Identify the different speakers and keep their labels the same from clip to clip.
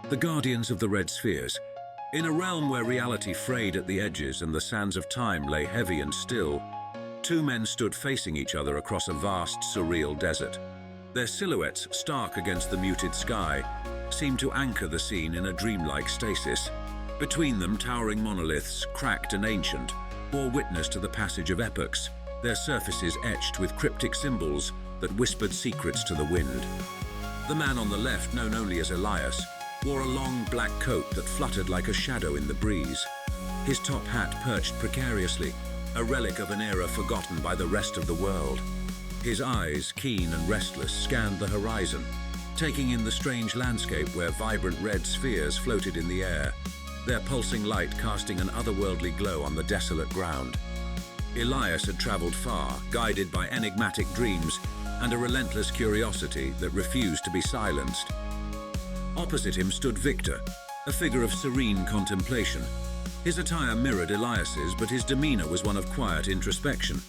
Speaker 1: The guardians of the red spheres. In a realm where reality frayed at the edges and the sands of time lay heavy and still, two men stood facing each other across a vast, surreal desert. Their silhouettes, stark against the muted sky, seemed to anchor the scene in a dreamlike stasis. Between them, towering monoliths, cracked and ancient, bore witness to the passage of epochs, their surfaces etched with cryptic symbols that whispered secrets to the wind. The man on the left, known only as Elias, wore a long black coat that fluttered like a shadow in the breeze. His top hat perched precariously, a relic of an era forgotten by the rest of the world. His eyes, keen and restless, scanned the horizon, taking in the strange landscape where vibrant red spheres floated in the air, their pulsing light casting an otherworldly glow on the desolate ground. Elias had traveled far, guided by enigmatic dreams and a relentless curiosity that refused to be silenced. Opposite him stood Victor, a figure of serene contemplation. His attire mirrored Elias's, but his demeanor was one of quiet introspection.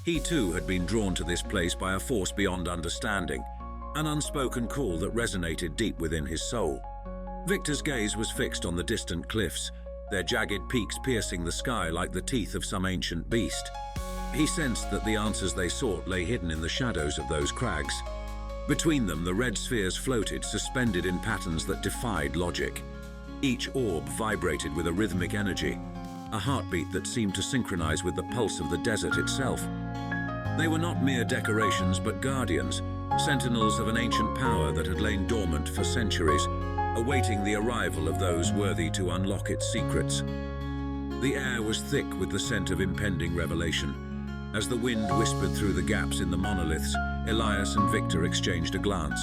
Speaker 1: He too had been drawn to this place by a force beyond understanding, an unspoken call that resonated deep within his soul. Victor's gaze was fixed on the distant cliffs, their jagged peaks piercing the sky like the teeth of some ancient beast. He sensed that the answers they sought lay hidden in the shadows of those crags. Between them, the red spheres floated, suspended in patterns that defied logic. Each orb vibrated with a rhythmic energy, a heartbeat that seemed to synchronize with the pulse of the desert itself. They were not mere decorations, but guardians, sentinels of an ancient power that had lain dormant for centuries, awaiting the arrival of those worthy to unlock its secrets. The air was thick with the scent of impending revelation. As the wind whispered through the gaps in the monoliths, Elias and Victor exchanged a glance.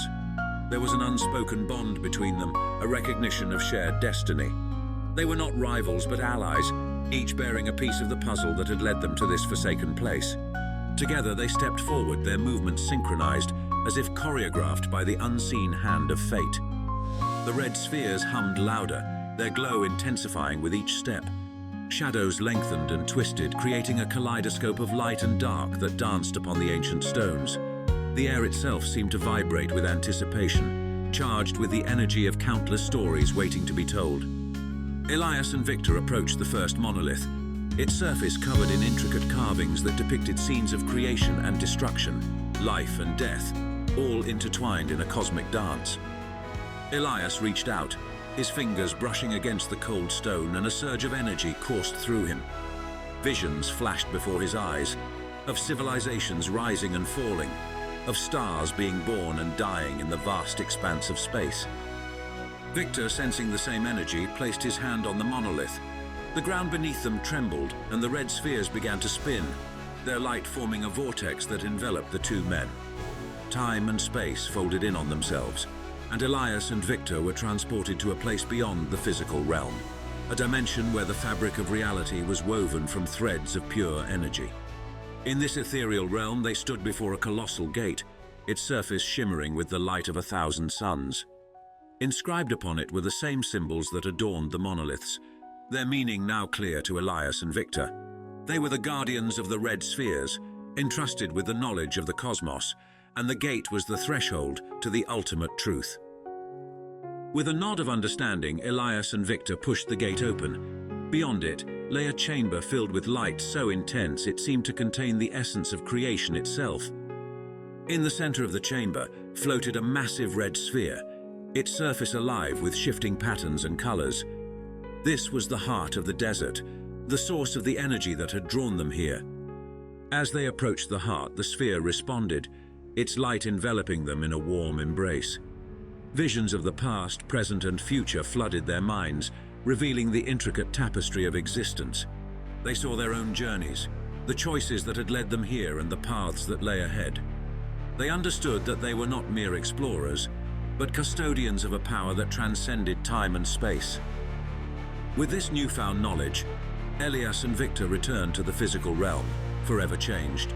Speaker 1: There was an unspoken bond between them, a recognition of shared destiny. They were not rivals but allies, each bearing a piece of the puzzle that had led them to this forsaken place. Together they stepped forward, their movements synchronized, as if choreographed by the unseen hand of fate. The red spheres hummed louder, their glow intensifying with each step. Shadows lengthened and twisted, creating a kaleidoscope of light and dark that danced upon the ancient stones. The air itself seemed to vibrate with anticipation, charged with the energy of countless stories waiting to be told. Elias and Victor approached the first monolith, its surface covered in intricate carvings that depicted scenes of creation and destruction, life and death, all intertwined in a cosmic dance. Elias reached out, his fingers brushing against the cold stone, and a surge of energy coursed through him. Visions flashed before his eyes, of civilizations rising and falling, of stars being born and dying in the vast expanse of space. Victor, sensing the same energy, placed his hand on the monolith. The ground beneath them trembled, and the red spheres began to spin, their light forming a vortex that enveloped the two men. Time and space folded in on themselves, and Elias and Victor were transported to a place beyond the physical realm, a dimension where the fabric of reality was woven from threads of pure energy. In this ethereal realm, they stood before a colossal gate, its surface shimmering with the light of 1,000 suns. Inscribed upon it were the same symbols that adorned the monoliths, their meaning now clear to Elias and Victor. They were the guardians of the red spheres, entrusted with the knowledge of the cosmos, and the gate was the threshold to the ultimate truth. With a nod of understanding, Elias and Victor pushed the gate open. Beyond it lay a chamber filled with light so intense it seemed to contain the essence of creation itself. In the center of the chamber floated a massive red sphere, its surface alive with shifting patterns and colors. This was the heart of the desert, the source of the energy that had drawn them here. As they approached the heart, the sphere responded, its light enveloping them in a warm embrace. Visions of the past, present, and future flooded their minds, revealing the intricate tapestry of existence. They saw their own journeys, the choices that had led them here and the paths that lay ahead. They understood that they were not mere explorers, but custodians of a power that transcended time and space. With this newfound knowledge, Elias and Victor returned to the physical realm, forever changed.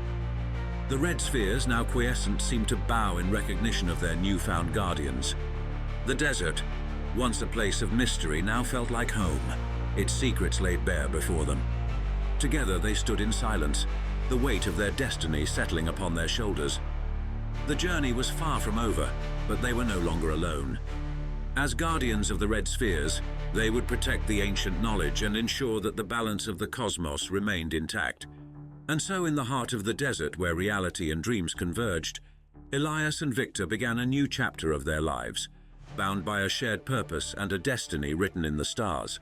Speaker 1: The red spheres, now quiescent, seemed to bow in recognition of their newfound guardians. The desert, once a place of mystery, now felt like home, its secrets laid bare before them. Together they stood in silence, the weight of their destiny settling upon their shoulders. The journey was far from over, but they were no longer alone. As guardians of the red spheres, they would protect the ancient knowledge and ensure that the balance of the cosmos remained intact. And so in the heart of the desert where reality and dreams converged, Elias and Victor began a new chapter of their lives, bound by a shared purpose and a destiny written in the stars.